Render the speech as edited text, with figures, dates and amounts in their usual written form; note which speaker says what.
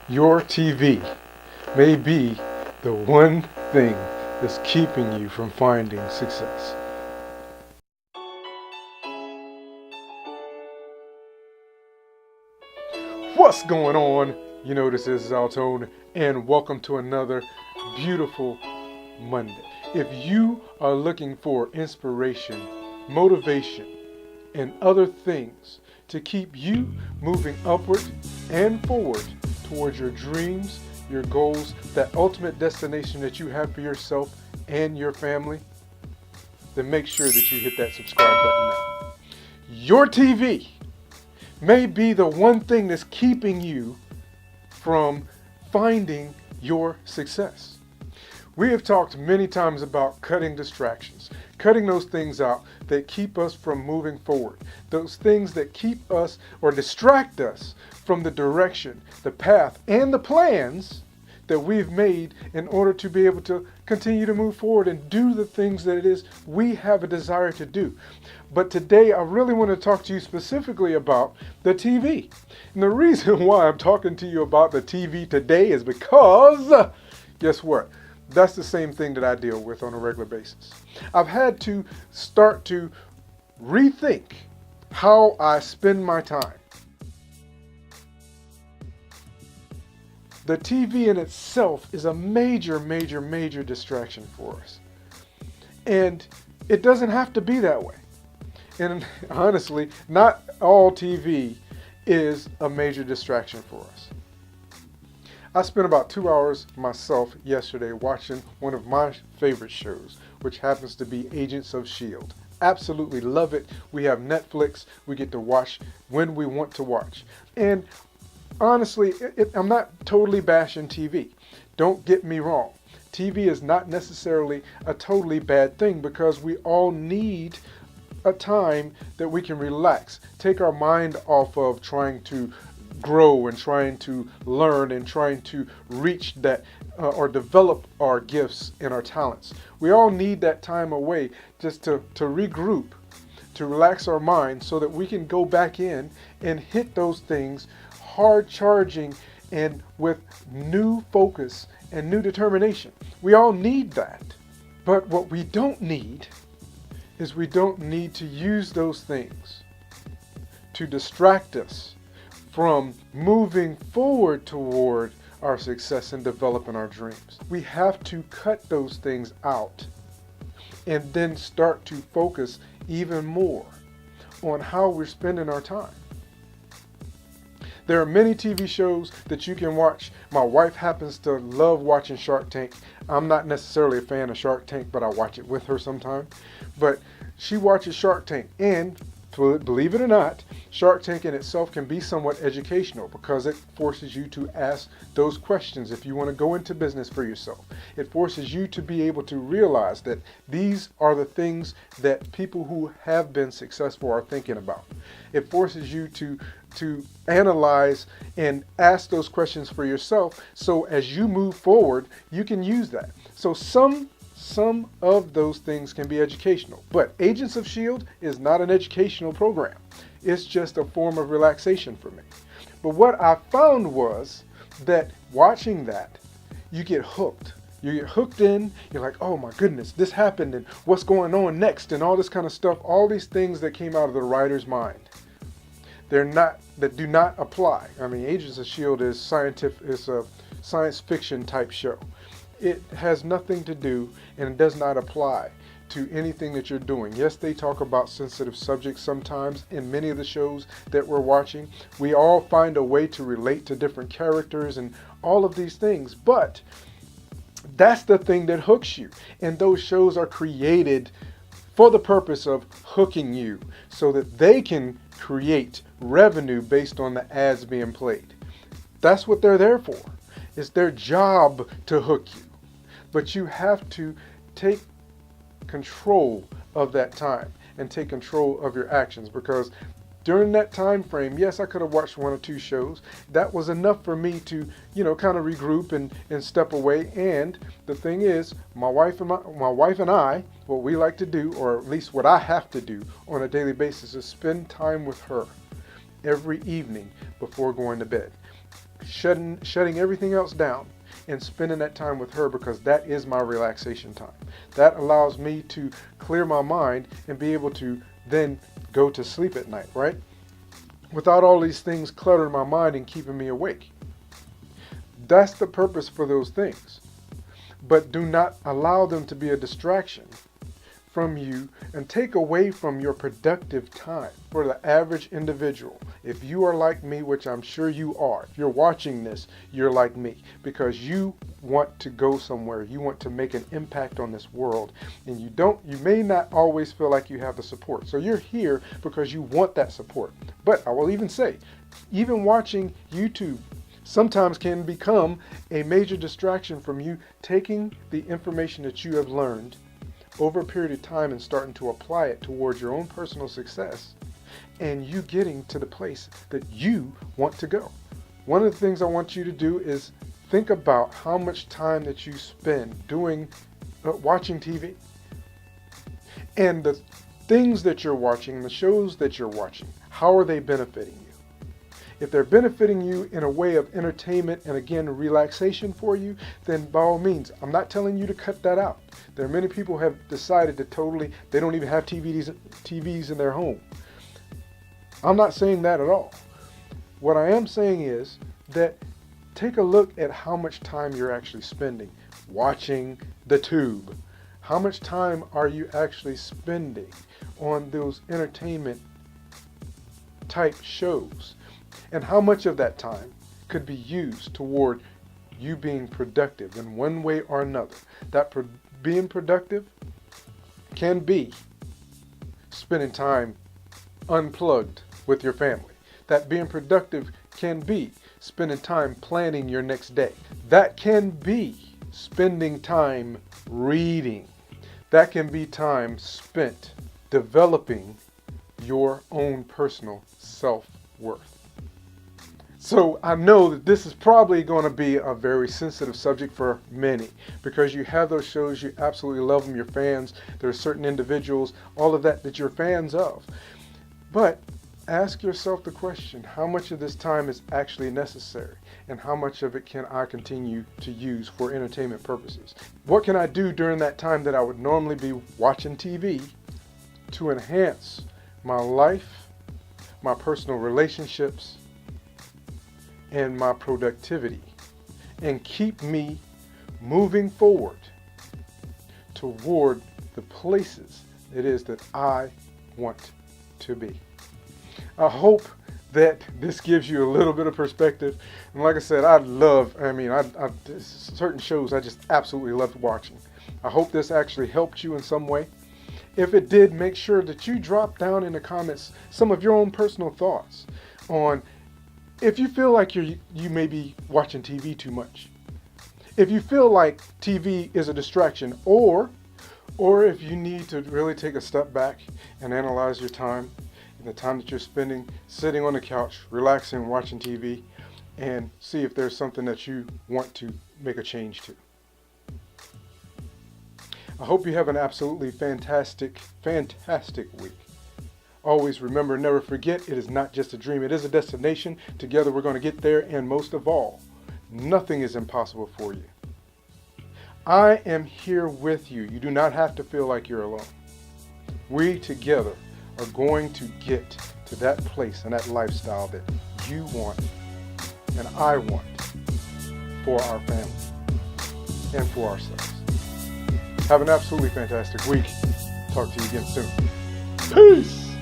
Speaker 1: Your TV may be the one thing that's keeping you from finding success. What's going on? You know this is Zaltone, and welcome to another beautiful Monday. If you are looking for inspiration, motivation, and other things to keep you moving upward and forward towards your dreams, your goals, that ultimate destination that you have for yourself and your family, then make sure that you hit that subscribe button now. Your TV may be the one thing that's keeping you from finding your success. We have talked many times about cutting distractions, cutting those things out that keep us from moving forward, those things that keep us or distract us from the direction, the path, and the plans that we've made in order to be able to continue to move forward and do the things that it is we have a desire to do. But today I really want to talk to you specifically about the TV. And the reason why I'm talking to you about the TV today is because, guess what? That's the same thing that I deal with on a regular basis. I've had to start to rethink how I spend my time. The TV in itself is a major distraction for us. And it doesn't have to be that way. And honestly, not all TV is a major distraction for us. I spent about 2 hours myself yesterday watching one of my favorite shows, which happens to be Agents of S.H.I.E.L.D. Absolutely love it. We have Netflix. We get to watch when we want to watch. And honestly, I'm not totally bashing TV. Don't get me wrong. TV is not necessarily a totally bad thing because we all need a time that we can relax, take our mind off of trying to grow and trying to learn and trying to reach that or develop our gifts and our talents. We all need that time away just to regroup, to relax our minds so that we can go back in and hit those things hard charging and with new focus and new determination. We all need that. But what we don't need is we don't need to use those things to distract us from moving forward toward our success and developing our dreams. We have to cut those things out and then start to focus even more on how we're spending our time. There are many TV shows that you can watch. My wife happens to love watching Shark Tank. I'm not necessarily a fan of Shark Tank, but I watch it with her sometime. But she watches Shark Tank, and believe it or not, Shark Tank in itself can be somewhat educational because it forces you to ask those questions if you want to go into business for yourself. It forces you to be able to realize that these are the things that people who have been successful are thinking about. It forces you to analyze and ask those questions for yourself, so as you move forward, you can use that. So some of those things can be educational, but Agents of S.H.I.E.L.D. is not an educational program. It's just a form of relaxation for me. But what I found was that watching that, you get hooked. You get hooked in, you're like, oh my goodness, this happened, and what's going on next, and all this kind of stuff, all these things that came out of the writer's mind. That do not apply. I mean, Agents of S.H.I.E.L.D. is a science fiction type show. It has nothing to do and it does not apply to anything that you're doing. Yes, they talk about sensitive subjects sometimes in many of the shows that we're watching. We all find a way to relate to different characters and all of these things, but that's the thing that hooks you. And those shows are created for the purpose of hooking you so that they can create revenue based on the ads being played. That's what they're there for. It's their job to hook you. But you have to take control of that time and take control of your actions, because during that time frame, yes, I could have watched 1 or 2 shows. That was enough for me to, kind of regroup and step away. And the thing is, my wife and I, what we like to do, or at least what I have to do on a daily basis, is spend time with her every evening before going to bed. shutting everything else down and spending that time with her, because that is my relaxation time. That allows me to clear my mind and be able to then go to sleep at night, right? Without all these things cluttering my mind and keeping me awake. That's the purpose for those things. But do not allow them to be a distraction from you and take away from your productive time. For the average individual, if you are like me, which I'm sure you are, if you're watching this, you're like me, because you want to go somewhere, you want to make an impact on this world, and you may not always feel like you have the support. So you're here because you want that support. But I will even say, even watching YouTube sometimes can become a major distraction from you taking the information that you have learned over a period of time and starting to apply it towards your own personal success, and you getting to the place that you want to go. One of the things I want you to do is think about how much time that you spend watching TV, and the things that you're watching, the shows that you're watching, how are they benefiting you? If they're benefiting you in a way of entertainment and, again, relaxation for you, then by all means, I'm not telling you to cut that out. There are many people who have decided to they don't even have TVs in their home. I'm not saying that at all. What I am saying is that take a look at how much time you're actually spending watching the tube. How much time are you actually spending on those entertainment type shows? And how much of that time could be used toward you being productive in one way or another? Being productive can be spending time unplugged with your family. That being productive can be spending time planning your next day. That can be spending time reading. That can be time spent developing your own personal self-worth. So I know that this is probably going to be a very sensitive subject for many, because you have those shows, you absolutely love them, you're fans, there are certain individuals, all of that you're fans of. But ask yourself the question, how much of this time is actually necessary, and how much of it can I continue to use for entertainment purposes? What can I do during that time that I would normally be watching TV to enhance my life, my personal relationships, and my productivity, and keep me moving forward toward the places it is that I want to be? I hope that this gives you a little bit of perspective. And like I said, certain shows I just absolutely loved watching. I hope this actually helped you in some way. If it did, make sure that you drop down in the comments some of your own personal thoughts on if you feel like you may be watching TV too much. If you feel like TV is a distraction, or if you need to really take a step back and analyze your time and the time that you're spending sitting on the couch, relaxing, watching TV, and see if there's something that you want to make a change to. I hope you have an absolutely fantastic, fantastic week. Always remember, never forget, it is not just a dream, it is a destination. Together we're going to get there, and most of all, nothing is impossible for you. I am here with you. You do not have to feel like you're alone. We together are going to get to that place and that lifestyle that you want and I want for our family and for ourselves. Have an absolutely fantastic week. Talk to you again soon. Peace!